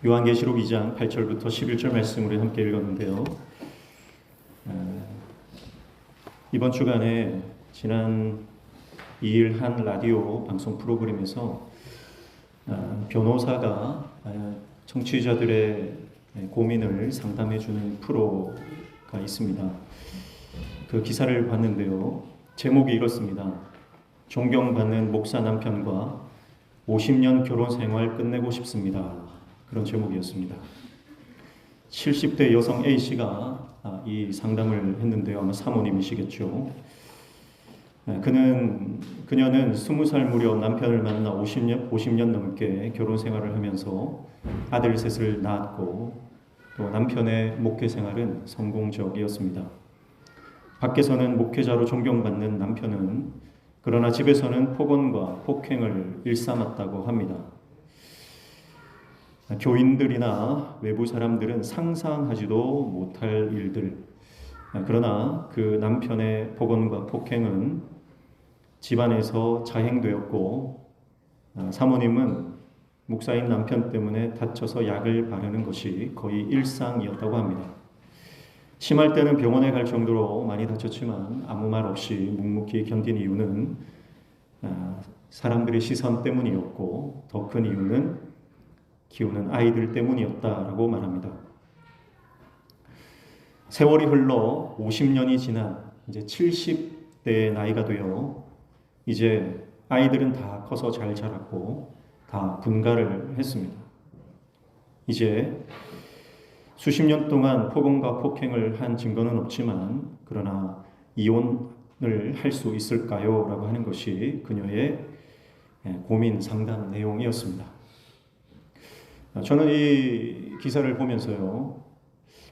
요한계시록 2장 8절부터 11절 말씀을 함께 읽었는데요. 이번 주간에 지난 2일 한 라디오 방송 프로그램에서 변호사가 청취자들의 고민을 상담해주는 프로가 있습니다. 그 기사를 봤는데요. 제목이 이렇습니다. 존경받는 목사 남편과 50년 결혼 생활 끝내고 싶습니다. 그런 제목이었습니다. 70대 여성 A씨가 이 상담을 했는데요. 아마 사모님이시겠죠. 그녀는 20살 무렵 남편을 만나 50년 넘게 결혼 생활을 하면서 아들 셋을 낳았고 또 남편의 목회 생활은 성공적이었습니다. 밖에서는 목회자로 존경받는 남편은 그러나 집에서는 폭언과 폭행을 일삼았다고 합니다. 교인들이나 외부 사람들은 상상하지도 못할 일들. 그러나 그 남편의 폭언과 폭행은 집안에서 자행되었고 사모님은 목사인 남편 때문에 다쳐서 약을 바르는 것이 거의 일상이었다고 합니다. 심할 때는 병원에 갈 정도로 많이 다쳤지만 아무 말 없이 묵묵히 견딘 이유는 사람들의 시선 때문이었고 더 큰 이유는 키우는 아이들 때문이었다라고 말합니다. 세월이 흘러 50년이 지난 이제 70대의 나이가 되어 이제 아이들은 다 커서 잘 자랐고 다 분가를 했습니다. 이제 수십 년 동안 폭언과 폭행을 한 증거는 없지만 그러나 이혼을 할 수 있을까요? 라고 하는 것이 그녀의 고민 상담 내용이었습니다. 저는 이 기사를 보면서요,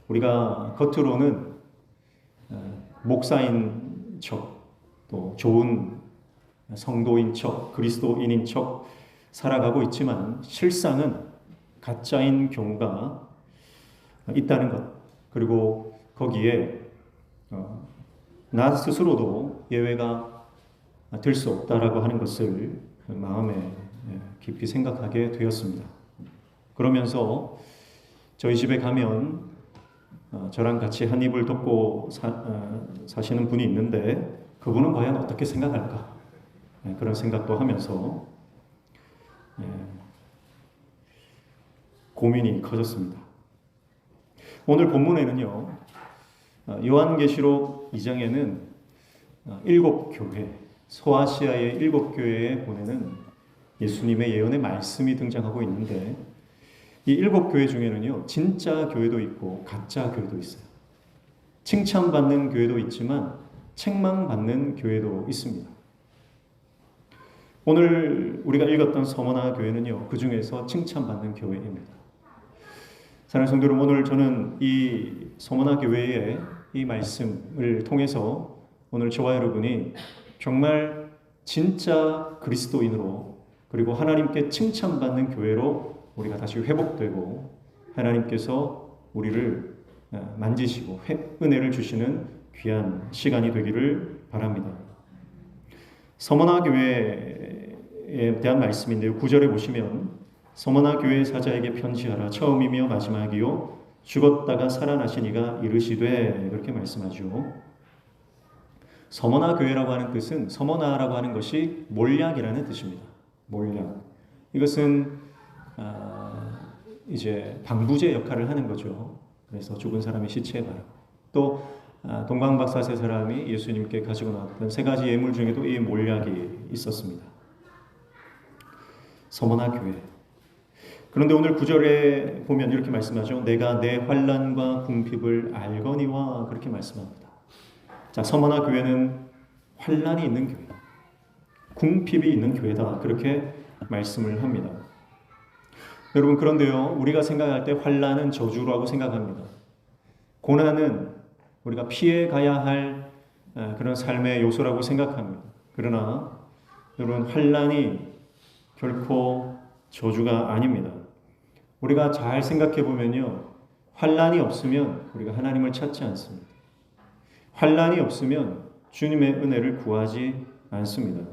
우리가 겉으로는 목사인 척, 또 좋은 성도인 척, 그리스도인인 척 살아가고 있지만 실상은 가짜인 경우가 있다는 것, 그리고 거기에 나 스스로도 예외가 될 수 없다라고 하는 것을 마음에 깊이 생각하게 되었습니다. 그러면서 저희 집에 가면 저랑 같이 한 입을 덮고 사시는 분이 있는데 그분은 과연 어떻게 생각할까? 그런 생각도 하면서 고민이 커졌습니다. 오늘 본문에는요, 요한계시록 2장에는 7교회, 소아시아의 7교회에 보내는 예수님의 예언의 말씀이 등장하고 있는데 이 7교회 중에는요, 진짜 교회도 있고 가짜 교회도 있어요. 칭찬받는 교회도 있지만 책망받는 교회도 있습니다. 오늘 우리가 읽었던 서머나 교회는요, 그 중에서 칭찬받는 교회입니다. 사랑하는 성도 여러분, 오늘 저는 이 서머나 교회의 이 말씀을 통해서 오늘 저와 여러분이 정말 진짜 그리스도인으로 그리고 하나님께 칭찬받는 교회로 우리가 다시 회복되고 하나님께서 우리를 만지시고 은혜를 주시는 귀한 시간이 되기를 바랍니다. 서머나 교회에 대한 말씀인데요. 9절에 보시면 서머나 교회 사자에게 편지하라. 처음이며 마지막이요 죽었다가 살아나신 이가 이르시되, 그렇게 말씀하죠. 서머나 교회라고 하는 뜻은, 서머나라고 하는 것이 몰약이라는 뜻입니다. 몰약. 이것은 이제 방부제 역할을 하는 거죠. 그래서 죽은 사람의 시체에 바르고 또 동방박사 세 사람이 예수님께 가지고 나왔던 세 가지 예물 중에도 이 몰약이 있었습니다. 서머나 교회. 그런데 오늘 9절에 보면 이렇게 말씀하죠. 내가 내 환난과 궁핍을 알거니와, 그렇게 말씀합니다. 자, 서머나 교회는 환난이 있는 교회, 궁핍이 있는 교회다, 그렇게 말씀을 합니다. 여러분, 그런데요, 우리가 생각할 때 환난은 저주라고 생각합니다. 고난은 우리가 피해 가야 할 그런 삶의 요소라고 생각합니다. 그러나 여러분, 환난이 결코 저주가 아닙니다. 우리가 잘 생각해 보면요, 환난이 없으면 우리가 하나님을 찾지 않습니다. 환난이 없으면 주님의 은혜를 구하지 않습니다.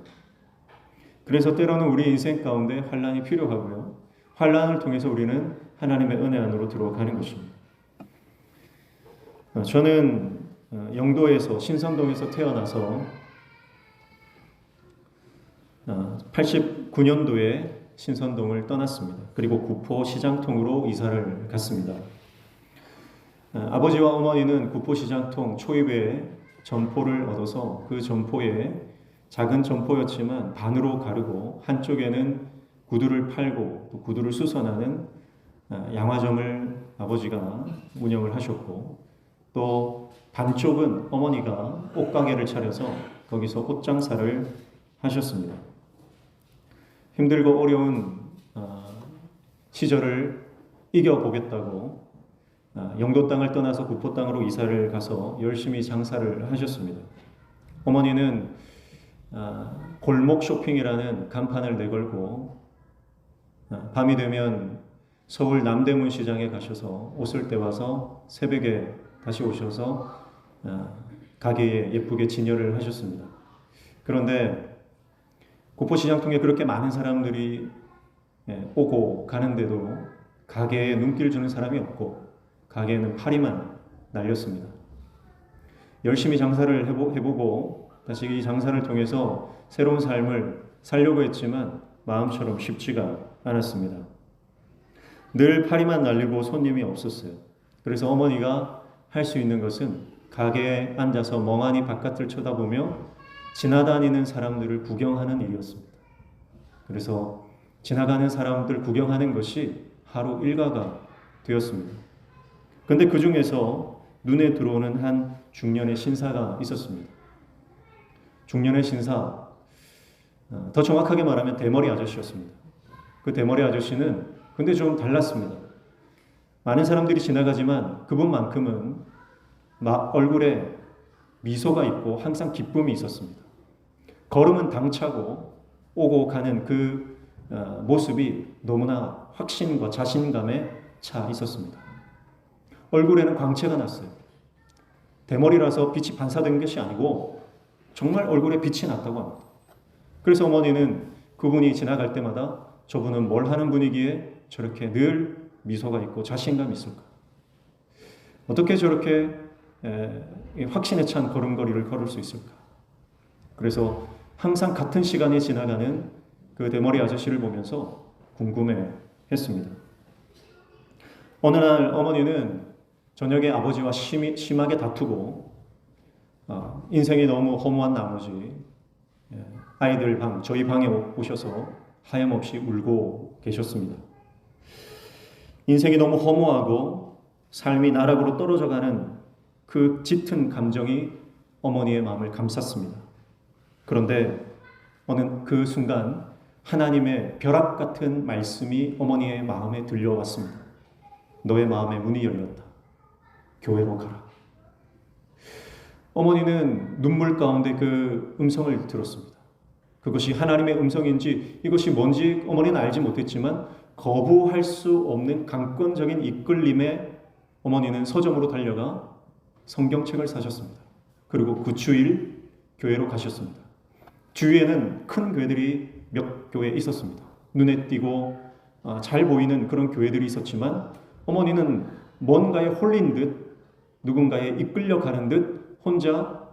그래서 때로는 우리 인생 가운데 환난이 필요하고요, 환난을 통해서 우리는 하나님의 은혜 안으로 들어가는 것입니다. 저는 영도에서 신선동에서 태어나서 89년도에 신선동을 떠났습니다. 그리고 구포 시장통으로 이사를 갔습니다. 아버지와 어머니는 구포 시장통 초입에 점포를 얻어서 그 점포에 작은 점포였지만 반으로 가르고 한쪽에는 구두를 팔고 또 구두를 수선하는 양화점을 아버지가 운영을 하셨고, 또 반쪽은 어머니가 옷가게를 차려서 거기서 옷장사를 하셨습니다. 힘들고 어려운 시절을 이겨보겠다고 영도 땅을 떠나서 구포 땅으로 이사를 가서 열심히 장사를 하셨습니다. 어머니는 골목 쇼핑이라는 간판을 내걸고 밤이 되면 서울 남대문 시장에 가셔서 옷을 떼와서 새벽에 다시 오셔서 가게에 예쁘게 진열을 하셨습니다. 그런데 구포시장통에 그렇게 많은 사람들이 오고 가는데도 가게에 눈길 주는 사람이 없고 가게에는 파리만 날렸습니다. 열심히 장사를 해보고 다시 이 장사를 통해서 새로운 삶을 살려고 했지만 마음처럼 쉽지가 않았습니다. 늘 파리만 날리고 손님이 없었어요. 그래서 어머니가 할 수 있는 것은 가게에 앉아서 멍하니 바깥을 쳐다보며 지나다니는 사람들을 구경하는 일이었습니다. 그래서 지나가는 사람들 구경하는 것이 하루 일과가 되었습니다. 그런데 그 중에서 눈에 들어오는 한 중년의 신사가 있었습니다. 중년의 신사, 더 정확하게 말하면 대머리 아저씨였습니다. 그 대머리 아저씨는 근데 좀 달랐습니다. 많은 사람들이 지나가지만 그분만큼은 얼굴에 미소가 있고 항상 기쁨이 있었습니다. 걸음은 당차고 오고 가는 그 모습이 너무나 확신과 자신감에 차 있었습니다. 얼굴에는 광채가 났어요. 대머리라서 빛이 반사된 것이 아니고 정말 얼굴에 빛이 났다고 합니다. 그래서 어머니는 그분이 지나갈 때마다 저분은 뭘 하는 분이기에 저렇게 늘 미소가 있고 자신감이 있을까? 어떻게 저렇게 확신에 찬 걸음걸이를 걸을 수 있을까? 그래서 항상 같은 시간에 지나가는 그 대머리 아저씨를 보면서 궁금해했습니다. 어느 날 어머니는 저녁에 아버지와 심하게 다투고 인생이 너무 허무한 나머지 아이들 방, 저희 방에 오셔서 하염없이 울고 계셨습니다. 인생이 너무 허무하고 삶이 나락으로 떨어져가는 그 짙은 감정이 어머니의 마음을 감쌌습니다. 그런데 어느 그 순간 하나님의 벼락 같은 말씀이 어머니의 마음에 들려왔습니다. 너의 마음의 문이 열렸다. 교회로 가라. 어머니는 눈물 가운데 그 음성을 들었습니다. 그것이 하나님의 음성인지 이것이 뭔지 어머니는 알지 못했지만 거부할 수 없는 강권적인 이끌림에 어머니는 서점으로 달려가 성경책을 사셨습니다. 그리고 그 주일 교회로 가셨습니다. 주위에는 큰 교회들이 몇 교회 있었습니다. 눈에 띄고 잘 보이는 그런 교회들이 있었지만 어머니는 뭔가에 홀린 듯 누군가에 이끌려 가는 듯 혼자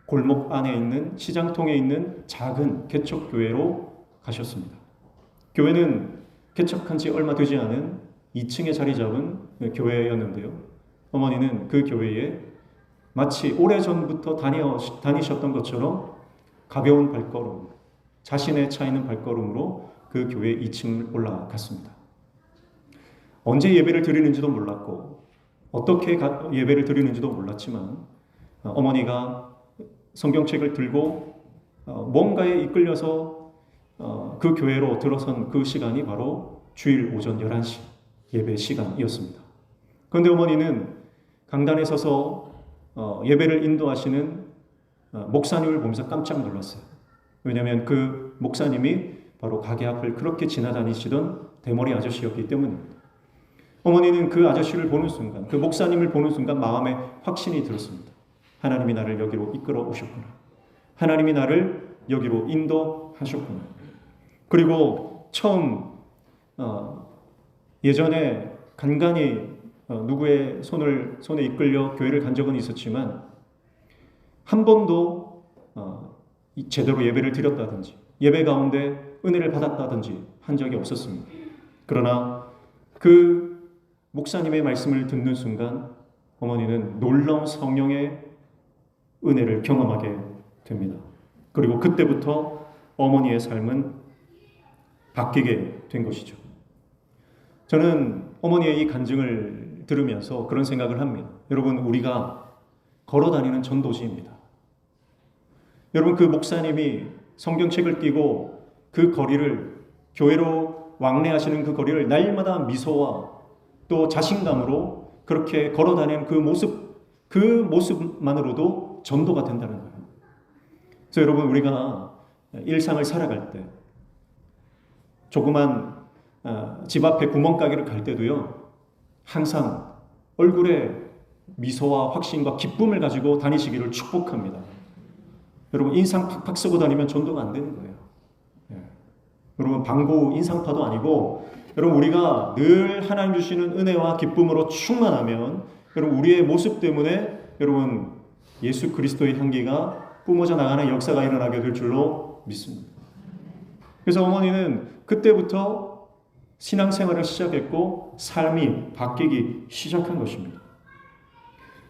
골목 안에 있는 시장통에 있는 작은 개척교회로 가셨습니다. 교회는 개척한 지 얼마 되지 않은 2층에 자리 잡은 교회였는데요. 어머니는 그 교회에 마치 오래전부터 다니셨던 것처럼 가벼운 발걸음, 자신의 차 있는 발걸음으로 그 교회 2층을 올라갔습니다. 언제 예배를 드리는지도 몰랐고 어떻게 예배를 드리는지도 몰랐지만 어머니가 성경책을 들고 뭔가에 이끌려서 그 교회로 들어선 그 시간이 바로 주일 오전 11시 예배 시간이었습니다. 그런데 어머니는 강단에 서서 예배를 인도하시는 목사님을 보면서 깜짝 놀랐어요. 왜냐하면 그 목사님이 바로 가게 앞을 그렇게 지나다니시던 대머리 아저씨였기 때문입니다. 어머니는 그 아저씨를 보는 순간, 그 목사님을 보는 순간 마음에 확신이 들었습니다. 하나님이 나를 여기로 이끌어 오셨구나. 하나님이 나를 여기로 인도하셨구나. 그리고 처음 예전에 간간히 누구의 손에 이끌려 교회를 간 적은 있었지만 한 번도 제대로 예배를 드렸다든지 예배 가운데 은혜를 받았다든지 한 적이 없었습니다. 그러나 그 목사님의 말씀을 듣는 순간 어머니는 놀라운 성령의 은혜를 경험하게 됩니다. 그리고 그때부터 어머니의 삶은 바뀌게 된 것이죠. 저는 어머니의 이 간증을 들으면서 그런 생각을 합니다. 여러분, 우리가 걸어다니는 전도지입니다. 여러분, 그 목사님이 성경책을 띄고 그 거리를, 교회로 왕래하시는 그 거리를 날마다 미소와 또 자신감으로 그렇게 걸어다니는 그 모습만으로도 전도가 된다는 거예요. 그래서 여러분, 우리가 일상을 살아갈 때 조그만 집 앞에 구멍가게를 갈 때도요, 항상 얼굴에 미소와 확신과 기쁨을 가지고 다니시기를 축복합니다. 여러분, 인상 팍팍 쓰고 다니면 전도가 안 되는 거예요. 여러분, 방구 인상파도 아니고, 여러분, 우리가 늘 하나님 주시는 은혜와 기쁨으로 충만하면 여러분, 우리의 모습 때문에 여러분, 예수 그리스도의 향기가 뿜어져 나가는 역사가 일어나게 될 줄로 믿습니다. 그래서 어머니는 그때부터 신앙생활을 시작했고 삶이 바뀌기 시작한 것입니다.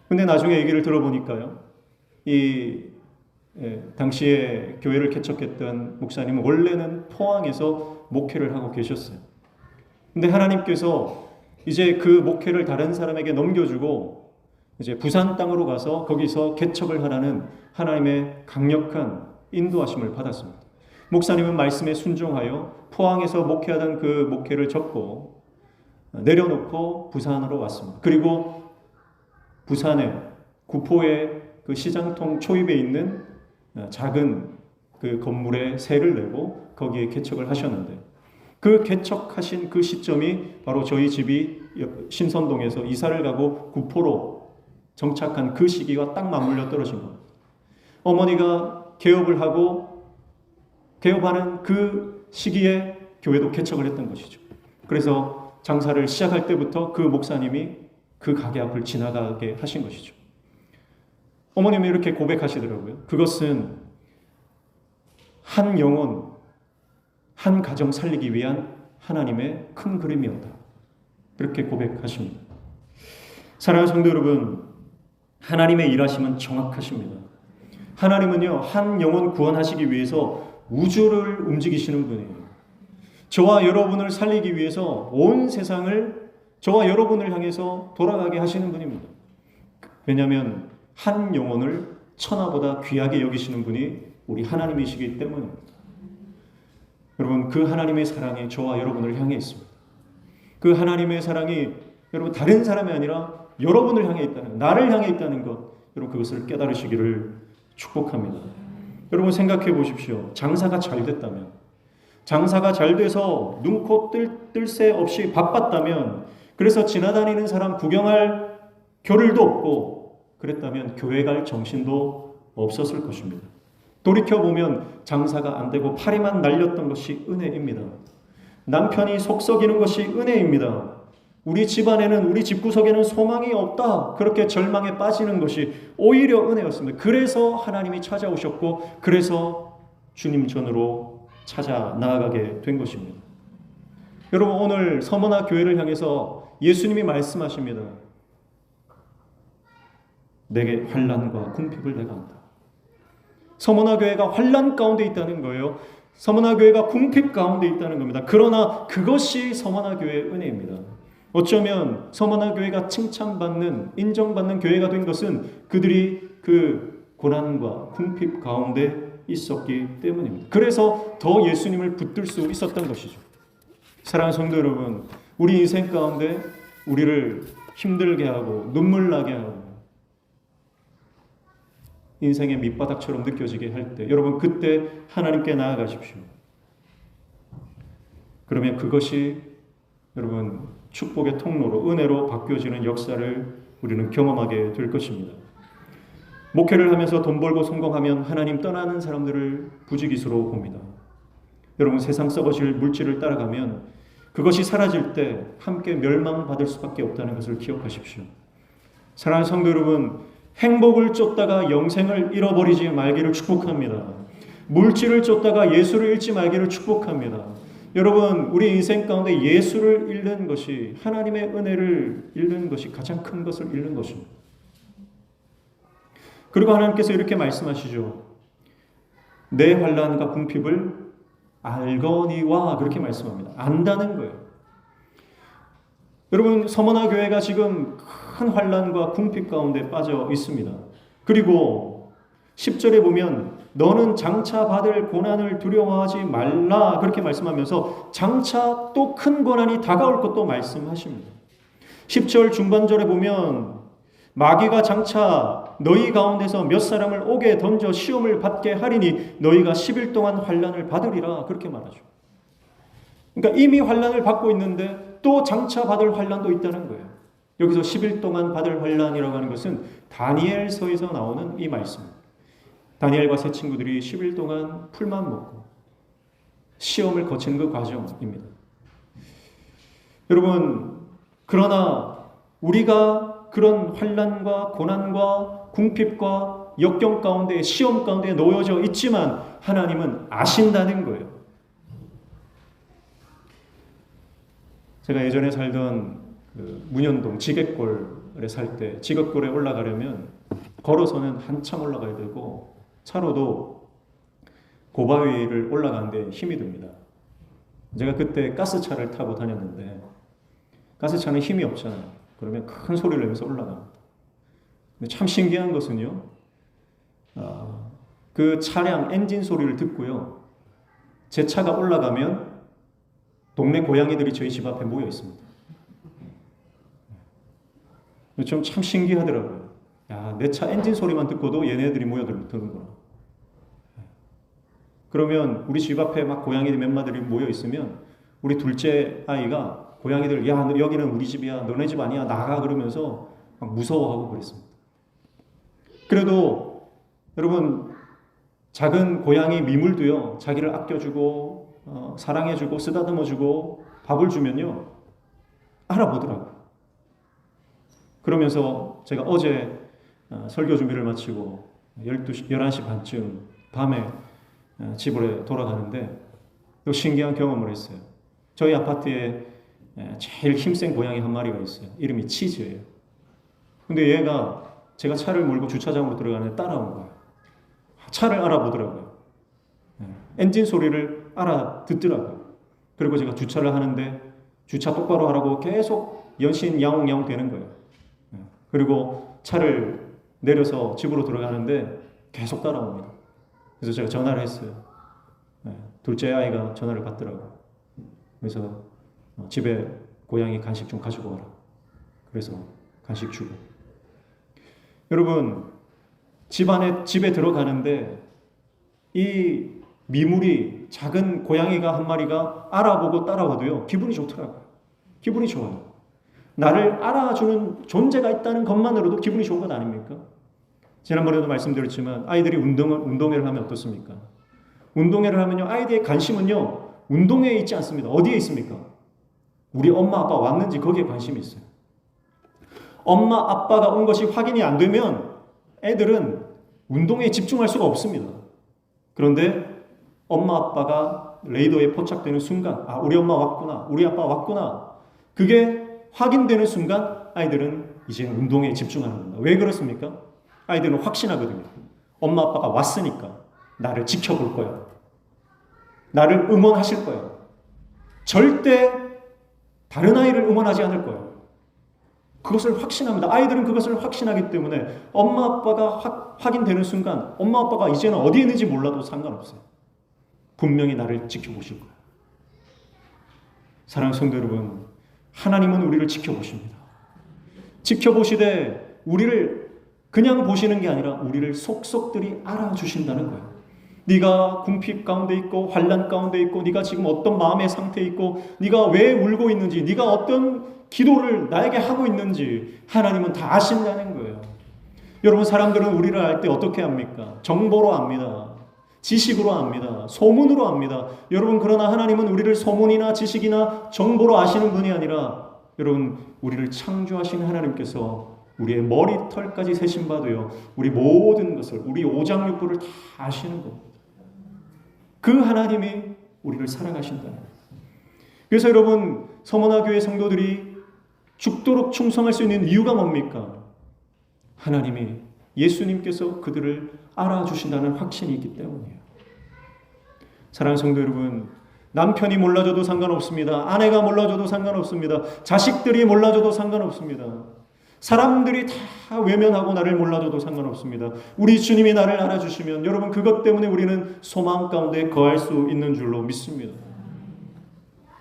근데 나중에 얘기를 들어보니까요, 당시에 교회를 개척했던 목사님은 원래는 포항에서 목회를 하고 계셨어요. 근데 하나님께서 이제 그 목회를 다른 사람에게 넘겨주고 이제 부산 땅으로 가서 거기서 개척을 하라는 하나님의 강력한 인도하심을 받았습니다. 목사님은 말씀에 순종하여 포항에서 목회하던 그 목회를 접고 내려놓고 부산으로 왔습니다. 그리고 부산에 구포의 그 시장통 초입에 있는 작은 그 건물에 세를 내고 거기에 개척을 하셨는데, 그 개척하신 그 시점이 바로 저희 집이 신선동에서 이사를 가고 구포로 정착한 그 시기와 딱 맞물려 떨어진 겁니다. 어머니가 개업하는 그 시기에 교회도 개척을 했던 것이죠. 그래서 장사를 시작할 때부터 그 목사님이 그 가게 앞을 지나가게 하신 것이죠. 어머님이 이렇게 고백하시더라고요. 그것은 한 영혼, 한 가정 살리기 위한 하나님의 큰 그림이었다. 그렇게 고백하십니다. 사랑하는 성도 여러분, 하나님의 일하심은 정확하십니다. 하나님은요, 한 영혼 구원하시기 위해서 우주를 움직이시는 분이에요. 저와 여러분을 살리기 위해서 온 세상을 저와 여러분을 향해서 돌아가게 하시는 분입니다. 왜냐하면 한 영혼을 천하보다 귀하게 여기시는 분이 우리 하나님이시기 때문입니다. 여러분, 그 하나님의 사랑이 저와 여러분을 향해 있습니다. 그 하나님의 사랑이 여러분 다른 사람이 아니라 여러분을 향해 있다는 것, 나를 향해 있다는 것, 여러분 그것을 깨달으시기를 축복합니다. 여러분 생각해 보십시오. 장사가 잘 됐다면, 장사가 잘 돼서 눈코 뜰 새 없이 바빴다면, 그래서 지나다니는 사람 구경할 겨를도 없고 그랬다면 교회 갈 정신도 없었을 것입니다. 돌이켜보면 장사가 안 되고 파리만 날렸던 것이 은혜입니다. 남편이 속 썩이는 것이 은혜입니다. 우리 집안에는, 우리 집구석에는 소망이 없다, 그렇게 절망에 빠지는 것이 오히려 은혜였습니다. 그래서 하나님이 찾아오셨고 그래서 주님 전으로 찾아 나아가게 된 것입니다. 여러분, 오늘 서머나 교회를 향해서 예수님이 말씀하십니다. 내게 환난과 궁핍을 내가 한다. 서머나 교회가 환난 가운데 있다는 거예요. 서머나 교회가 궁핍 가운데 있다는 겁니다. 그러나 그것이 서머나 교회의 은혜입니다. 어쩌면 서머나 교회가 칭찬받는, 인정받는 교회가 된 것은 그들이 그 고난과 궁핍 가운데 있었기 때문입니다. 그래서 더 예수님을 붙들 수 있었던 것이죠. 사랑하는 성도 여러분, 우리 인생 가운데 우리를 힘들게 하고 눈물 나게 하고 인생의 밑바닥처럼 느껴지게 할 때, 여러분 그때 하나님께 나아가십시오. 그러면 그것이 여러분 축복의 통로로, 은혜로 바뀌어지는 역사를 우리는 경험하게 될 것입니다. 목회를 하면서 돈 벌고 성공하면 하나님 떠나는 사람들을 부지기수로 봅니다. 여러분 세상 썩어질 물질을 따라가면 그것이 사라질 때 함께 멸망받을 수밖에 없다는 것을 기억하십시오. 사랑하는 성도 여러분, 행복을 쫓다가 영생을 잃어버리지 말기를 축복합니다. 물질을 쫓다가 예수를 잃지 말기를 축복합니다. 여러분, 우리 인생 가운데 예수를 잃는 것이, 하나님의 은혜를 잃는 것이 가장 큰 것을 잃는 것입니다. 그리고 하나님께서 이렇게 말씀하시죠. 내 환난과 궁핍을 알거니와, 그렇게 말씀합니다. 안다는 거예요. 여러분, 서머나 교회가 지금 큰 환난과 궁핍 가운데 빠져 있습니다. 그리고 10절에 보면 너는 장차 받을 고난을 두려워하지 말라, 그렇게 말씀하면서 장차 또 큰 고난이 다가올 것도 말씀하십니다. 10절 중반절에 보면 마귀가 장차 너희 가운데서 몇 사람을 옥에 던져 시험을 받게 하리니 너희가 10일 동안 환난을 받으리라, 그렇게 말하죠. 그러니까 이미 환난을 받고 있는데 또 장차 받을 환난도 있다는 거예요. 여기서 10일 동안 받을 환난이라고 하는 것은 다니엘서에서 나오는 이 말씀입니다. 다니엘과 세 친구들이 10일 동안 풀만 먹고 시험을 거친 그 과정입니다. 여러분, 그러나 우리가 그런 환난과 고난과 궁핍과 역경 가운데, 시험 가운데 놓여져 있지만 하나님은 아신다는 거예요. 제가 예전에 살던 문현동 지객골에 살 때, 지객골에 올라가려면 걸어서는 한참 올라가야 되고 차로도 고바위를 올라가는데 힘이 듭니다. 제가 그때 가스차를 타고 다녔는데 가스차는 힘이 없잖아요. 그러면 큰 소리를 내면서 올라갑니다. 근데 참 신기한 것은요, 그 차량 엔진 소리를 듣고요, 제 차가 올라가면 동네 고양이들이 저희 집 앞에 모여 있습니다. 좀 참 신기하더라고요. 야, 내 차 엔진 소리만 듣고도 얘네들이 모여드는구나. 그러면 우리 집 앞에 막 고양이들 몇 마리들이 모여 있으면 우리 둘째 아이가 고양이들, 야, 여기는 우리 집이야, 너네 집 아니야, 나가, 그러면서 막 무서워하고 그랬습니다. 그래도 여러분, 작은 고양이 미물도요, 자기를 아껴주고 사랑해주고 쓰다듬어주고 밥을 주면요 알아보더라고요. 그러면서 제가 어제 설교 준비를 마치고 11시 반쯤 밤에 집으로 돌아가는데 또 신기한 경험을 했어요. 저희 아파트에 제일 힘센 고양이 한 마리가 있어요. 이름이 치즈예요. 근데 얘가 제가 차를 몰고 주차장으로 들어가는데 따라온 거예요. 차를 알아보더라고요. 엔진 소리를 알아듣더라고요. 그리고 제가 주차를 하는데 주차 똑바로 하라고 계속 연신 야옹야옹 되는 거예요. 그리고 차를 내려서 집으로 들어가는데 계속 따라옵니다. 그래서 제가 전화를 했어요. 둘째 아이가 전화를 받더라고요. 그래서 집에 고양이 간식 좀 가지고 와라. 그래서 간식 주고. 여러분, 집에 들어가는데 이 미물이, 작은 고양이가 한 마리가 알아보고 따라와도요 기분이 좋더라고요. 기분이 좋아요. 나를 알아주는 존재가 있다는 것만으로도 기분이 좋은 것 아닙니까? 지난번에도 말씀드렸지만 아이들이 운동회를 하면 어떻습니까? 운동회를 하면요, 아이들의 관심은요 운동회에 있지 않습니다. 어디에 있습니까? 우리 엄마 아빠 왔는지 거기에 관심이 있어요. 엄마 아빠가 온 것이 확인이 안 되면 애들은 운동회에 집중할 수가 없습니다. 그런데 엄마 아빠가 레이더에 포착되는 순간, 아, 우리 엄마 왔구나, 우리 아빠 왔구나, 그게 확인되는 순간 아이들은 이제 운동에 집중하는 겁니다. 왜 그렇습니까? 아이들은 확신하거든요. 엄마 아빠가 왔으니까 나를 지켜볼 거야, 나를 응원하실 거야, 절대 다른 아이를 응원하지 않을 거예요. 그것을 확신합니다. 아이들은 그것을 확신하기 때문에 엄마 아빠가 확인되는 순간 엄마 아빠가 이제는 어디에 있는지 몰라도 상관없어요. 분명히 나를 지켜보실 거예요. 사랑하는 성도 여러분, 하나님은 우리를 지켜보십니다. 지켜보시되 우리를 그냥 보시는 게 아니라 우리를 속속들이 알아주신다는 거예요. 네가 궁핍 가운데 있고 환난 가운데 있고, 네가 지금 어떤 마음의 상태에 있고, 네가 왜 울고 있는지, 네가 어떤 기도를 나에게 하고 있는지 하나님은 다 아신다는 거예요. 여러분, 사람들은 우리를 알 때 어떻게 합니까? 정보로 압니다. 지식으로 압니다. 소문으로 압니다. 여러분, 그러나 하나님은 우리를 소문이나 지식이나 정보로 아시는 분이 아니라 여러분, 우리를 창조하신 하나님께서 우리의 머리털까지 세신 바도요, 우리 모든 것을, 우리 오장육부를 다 아시는 겁니다. 그 하나님이 우리를 사랑하신다. 그래서 여러분, 서머나 교회 성도들이 죽도록 충성할 수 있는 이유가 뭡니까? 하나님이, 예수님께서 그들을 알아주신다는 확신이 있기 때문이에요. 사랑하는 성도 여러분, 남편이 몰라줘도 상관없습니다. 아내가 몰라줘도 상관없습니다. 자식들이 몰라줘도 상관없습니다. 사람들이 다 외면하고 나를 몰라줘도 상관없습니다. 우리 주님이 나를 알아주시면 여러분, 그것 때문에 우리는 소망 가운데 거할 수 있는 줄로 믿습니다.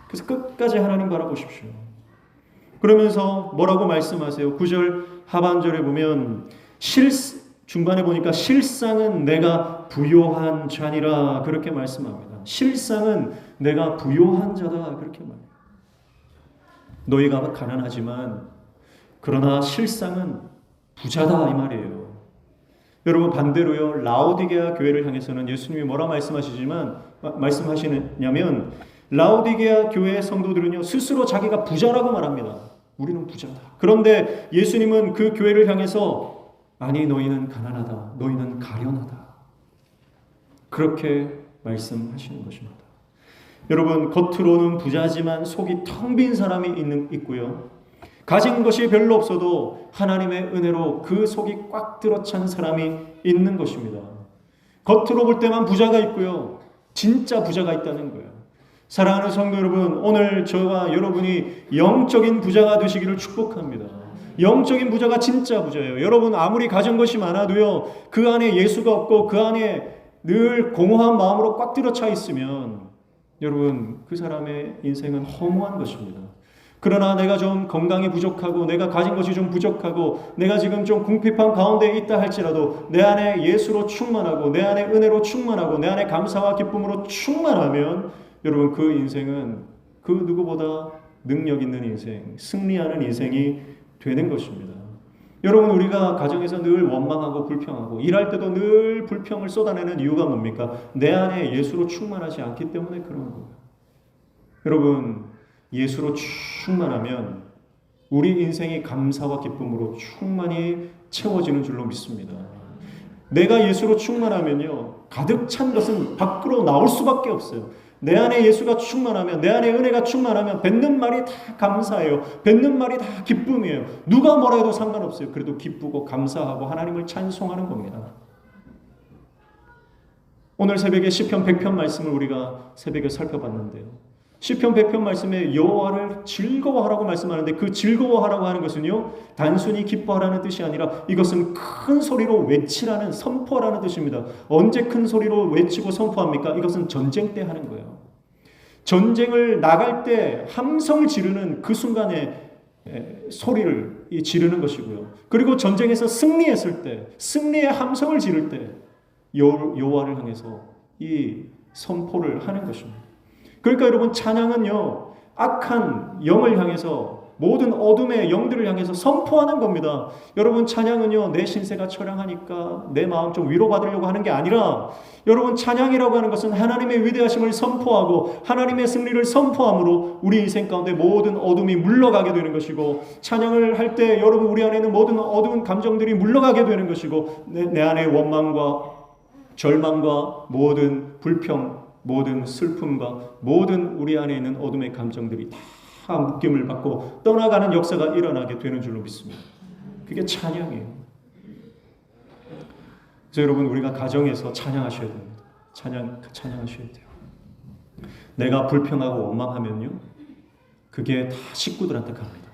그래서 끝까지 하나님 바라보십시오. 그러면서 뭐라고 말씀하세요? 9절 하반절에 보면 중반에 보니까 실상은 내가 부요한 자니라 그렇게 말씀합니다. 실상은 내가 부요한 자다 그렇게 말해요. 너희가 가난하지만 그러나 실상은 부자다 이 말이에요. 여러분, 반대로요, 라오디게아 교회를 향해서는 예수님이 뭐라 말씀하시냐면 라오디게아 교회의 성도들은요, 스스로 자기가 부자라고 말합니다. 우리는 부자다. 그런데 예수님은 그 교회를 향해서 아니, 너희는 가난하다. 너희는 가련하다. 그렇게 말씀하시는 것입니다. 여러분, 겉으로는 부자지만 속이 텅 빈 사람이 있고요. 가진 것이 별로 없어도 하나님의 은혜로 그 속이 꽉 들어찬 사람이 있는 것입니다. 겉으로 볼 때만 부자가 있고요, 진짜 부자가 있다는 거예요. 사랑하는 성도 여러분, 오늘 저와 여러분이 영적인 부자가 되시기를 축복합니다. 영적인 부자가 진짜 부자예요. 여러분, 아무리 가진 것이 많아도요, 그 안에 예수가 없고 그 안에 늘 공허한 마음으로 꽉 들어차 있으면 여러분, 그 사람의 인생은 허무한 것입니다. 그러나 내가 좀 건강이 부족하고 내가 가진 것이 좀 부족하고 내가 지금 좀 궁핍한 가운데 있다 할지라도 내 안에 예수로 충만하고 내 안에 은혜로 충만하고 내 안에 감사와 기쁨으로 충만하면 여러분, 그 인생은 그 누구보다 능력 있는 인생, 승리하는 인생이 되는 것입니다. 여러분, 우리가 가정에서 늘 원망하고 불평하고 일할 때도 늘 불평을 쏟아내는 이유가 뭡니까? 내 안에 예수로 충만하지 않기 때문에 그런 거예요. 여러분, 예수로 충만하면 우리 인생이 감사와 기쁨으로 충만히 채워지는 줄로 믿습니다. 내가 예수로 충만하면요, 가득 찬 것은 밖으로 나올 수밖에 없어요. 내 안에 예수가 충만하면, 내 안에 은혜가 충만하면 뱉는 말이 다 감사해요. 뱉는 말이 다 기쁨이에요. 누가 뭐라 해도 상관없어요. 그래도 기쁘고 감사하고 하나님을 찬송하는 겁니다. 오늘 새벽에 시편 100편 말씀을 우리가 새벽에 살펴봤는데요, 시편 100편 말씀에 여호와를 즐거워하라고 말씀하는데 그 즐거워하라고 하는 것은요, 단순히 기뻐하라는 뜻이 아니라 이것은 큰 소리로 외치라는, 선포하라는 뜻입니다. 언제 큰 소리로 외치고 선포합니까? 이것은 전쟁 때 하는 거예요. 전쟁을 나갈 때 함성을 지르는 그 순간에 소리를 지르는 것이고요. 그리고 전쟁에서 승리했을 때, 승리의 함성을 지를 때 여호와를 향해서 이 선포를 하는 것입니다. 그러니까 여러분, 찬양은요, 악한 영을 향해서, 모든 어둠의 영들을 향해서 선포하는 겁니다. 여러분, 찬양은요, 내 신세가 처량하니까 내 마음 좀 위로받으려고 하는 게 아니라, 여러분, 찬양이라고 하는 것은 하나님의 위대하심을 선포하고 하나님의 승리를 선포함으로 우리 인생 가운데 모든 어둠이 물러가게 되는 것이고, 찬양을 할 때 여러분, 우리 안에 있는 모든 어두운 감정들이 물러가게 되는 것이고, 내 안에 원망과 절망과 모든 불평, 모든 슬픔과 모든 우리 안에 있는 어둠의 감정들이 다 묶임을 받고 떠나가는 역사가 일어나게 되는 줄로 믿습니다. 그게 찬양이에요. 그래서 여러분, 우리가 가정에서 찬양하셔야 됩니다. 찬양하셔야 돼요. 내가 불평하고 원망하면요, 그게 다 식구들한테 갑니다.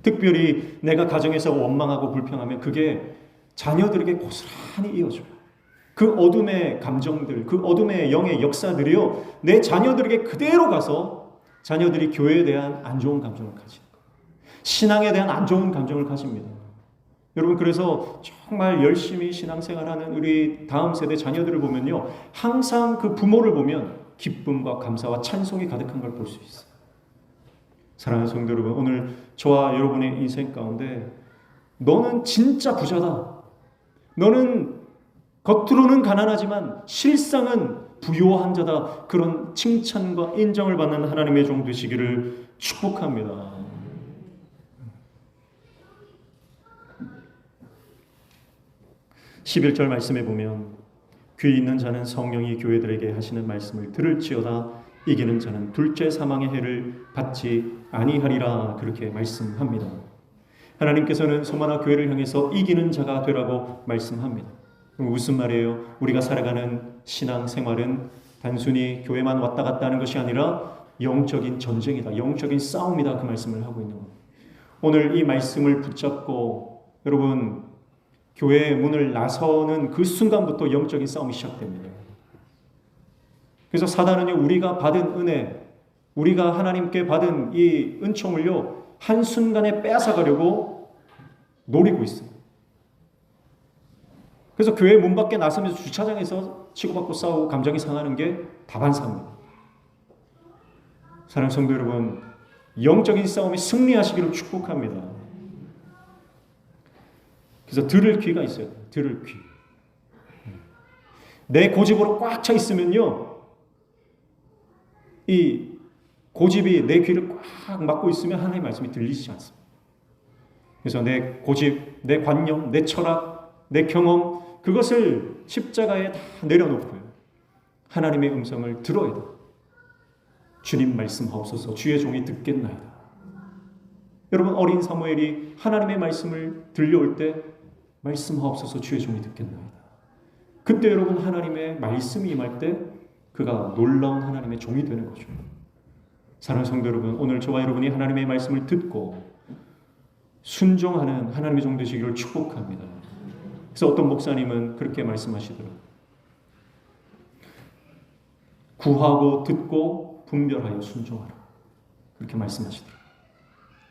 특별히 내가 가정에서 원망하고 불평하면 그게 자녀들에게 고스란히 이어져요. 그 어둠의 감정들, 그 어둠의 영의 역사들이요, 내 자녀들에게 그대로 가서 자녀들이 교회에 대한 안 좋은 감정을 가지는 거예요. 신앙에 대한 안 좋은 감정을 가집니다. 여러분, 그래서 정말 열심히 신앙생활하는 우리 다음 세대 자녀들을 보면요, 항상 그 부모를 보면 기쁨과 감사와 찬송이 가득한 걸 볼 수 있어요. 사랑하는 성도 여러분, 오늘 저와 여러분의 인생 가운데 너는 진짜 부자다, 너는 겉으로는 가난하지만 실상은 부유한 자다. 그런 칭찬과 인정을 받는 하나님의 종 되시기를 축복합니다. 11절 말씀에 보면 귀 있는 자는 성령이 교회들에게 하시는 말씀을 들을지어다 이기는 자는 둘째 사망의 해를 받지 아니하리라 그렇게 말씀합니다. 하나님께서는 소만화 교회를 향해서 이기는 자가 되라고 말씀합니다. 무슨 말이에요? 우리가 살아가는 신앙생활은 단순히 교회만 왔다 갔다 하는 것이 아니라 영적인 전쟁이다. 영적인 싸움이다. 그 말씀을 하고 있는 겁니다. 오늘 이 말씀을 붙잡고 여러분 교회의 문을 나서는 그 순간부터 영적인 싸움이 시작됩니다. 그래서 사단은요, 우리가 받은 은혜, 우리가 하나님께 받은 이 은총을요, 한순간에 빼앗아가려고 노리고 있어요. 그래서 교회 문 밖에 나서면서 주차장에서 치고받고 싸우고 감정이 상하는 게 다반사입니다. 사랑하는 성도 여러분, 영적인 싸움에 승리하시기를 축복합니다. 그래서 들을 귀가 있어요. 들을 귀. 내 고집으로 꽉 차 있으면요, 이 고집이 내 귀를 꽉 막고 있으면 하나님의 말씀이 들리지 않습니다. 그래서 내 고집, 내 관념, 내 철학, 내 경험, 그것을 십자가에 다 내려놓고요, 하나님의 음성을 들어야 돼요. 주님 말씀하옵소서, 주의 종이 듣겠나이다. 여러분, 어린 사무엘이 하나님의 말씀을 들려올 때 말씀하옵소서, 주의 종이 듣겠나이다. 그때 여러분, 하나님의 말씀이 임할 때 그가 놀라운 하나님의 종이 되는 거죠. 사랑하는 성도 여러분, 오늘 저와 여러분이 하나님의 말씀을 듣고 순종하는 하나님의 종 되시기를 축복합니다. 그래서 어떤 목사님은 그렇게 말씀하시더라고요. 구하고 듣고 분별하여 순종하라. 그렇게 말씀하시더라고요.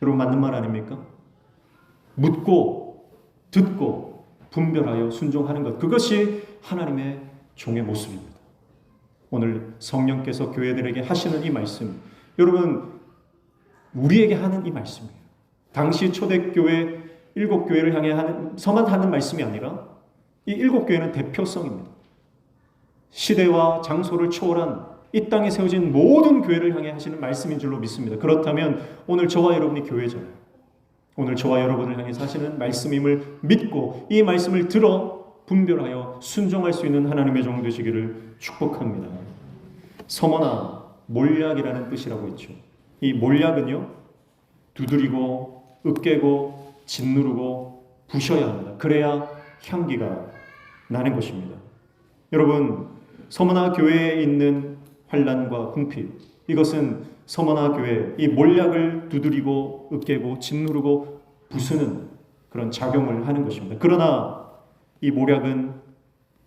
여러분, 맞는 말 아닙니까? 묻고 듣고 분별하여 순종하는 것, 그것이 하나님의 종의 모습입니다. 오늘 성령께서 교회들에게 하시는 이 말씀, 여러분 우리에게 하는 이 말씀이에요. 당시 초대교회 7교회를 향해 서만 하는 말씀이 아니라 이 7교회는 대표성입니다. 시대와 장소를 초월한 이 땅에 세워진 모든 교회를 향해 하시는 말씀인 줄로 믿습니다. 그렇다면 오늘 저와 여러분이 교회잖아요. 오늘 저와 여러분을 향해서 하시는 말씀임을 믿고 이 말씀을 들어 분별하여 순종할 수 있는 하나님의 종 되시기를 축복합니다. 서머나 몰약이라는 뜻이라고 했죠. 이 몰약은요, 두드리고 으깨고 짓누르고 부셔야 합니다. 그래야 향기가 나는 것입니다. 여러분, 서머나 교회에 있는 환난과 궁핍, 이것은 서머나 교회 이 몰약을 두드리고 으깨고 짓누르고 부수는 그런 작용을 하는 것입니다. 그러나 이 몰약은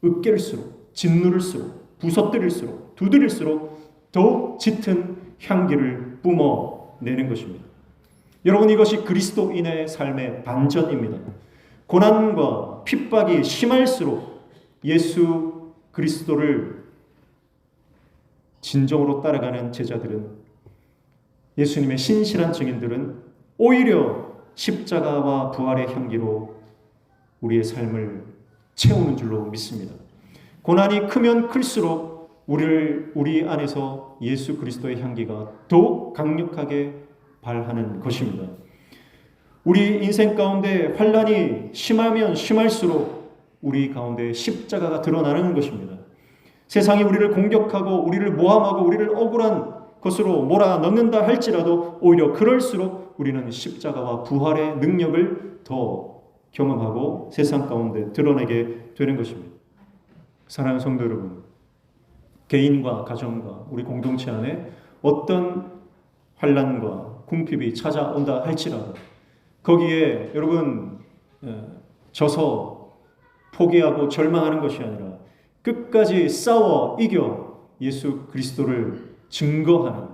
으깰수록, 짓누를수록, 부서뜨릴수록, 두드릴수록 더욱 짙은 향기를 뿜어내는 것입니다. 여러분, 이것이 그리스도인의 삶의 반전입니다. 고난과 핍박이 심할수록 예수 그리스도를 진정으로 따라가는 제자들은, 예수님의 신실한 증인들은 오히려 십자가와 부활의 향기로 우리의 삶을 채우는 줄로 믿습니다. 고난이 크면 클수록 우리 안에서 예수 그리스도의 향기가 더욱 강력하게 발하는 것입니다. 우리 인생 가운데 환난이 심하면 심할수록 우리 가운데 십자가가 드러나는 것입니다. 세상이 우리를 공격하고 우리를 모함하고 우리를 억울한 것으로 몰아넣는다 할지라도 오히려 그럴수록 우리는 십자가와 부활의 능력을 더 경험하고 세상 가운데 드러내게 되는 것입니다. 사랑하는 성도 여러분, 개인과 가정과 우리 공동체 안에 어떤 환난과 궁핍이 찾아온다 할지라도 거기에 여러분 져서 포기하고 절망하는 것이 아니라 끝까지 싸워 이겨 예수 그리스도를 증거하는,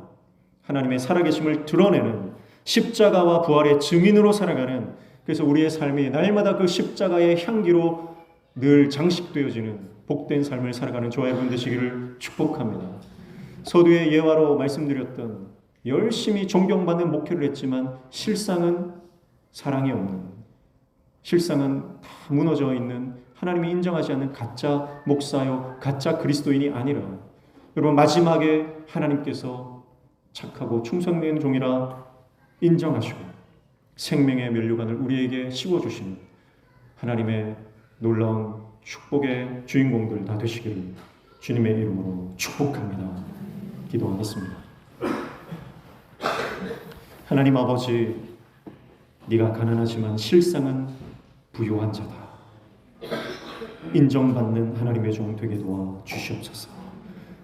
하나님의 살아계심을 드러내는 십자가와 부활의 증인으로 살아가는, 그래서 우리의 삶이 날마다 그 십자가의 향기로 늘 장식되어지는 복된 삶을 살아가는 저와 여러분 되시기를 축복합니다. 서두에 예화로 말씀드렸던 열심히 존경받는 목회를 했지만 실상은 사랑이 없는, 실상은 다 무너져 있는 하나님이 인정하지 않는 가짜 목사요, 가짜 그리스도인이 아니라 여러분 마지막에 하나님께서 착하고 충성된 종이라 인정하시고 생명의 면류관을 우리에게 씌워주시는 하나님의 놀라운 축복의 주인공들 다 되시기를 주님의 이름으로 축복합니다. 기도하겠습니다. 하나님 아버지, 네가 가난하지만 실상은 부유한 자다. 인정받는 하나님의 종 되게 도와 주시옵소서.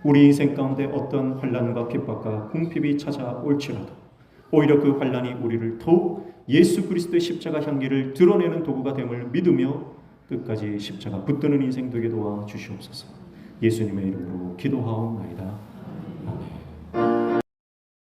우리 인생 가운데 어떤 환난과 핍박과 궁핍이 찾아올지라도 오히려 그 환난이 우리를 더욱 예수 그리스도의 십자가 향기를 드러내는 도구가 됨을 믿으며 끝까지 십자가 붙드는 인생 되게 도와 주시옵소서. 예수님의 이름으로 기도하옵나이다. 아멘.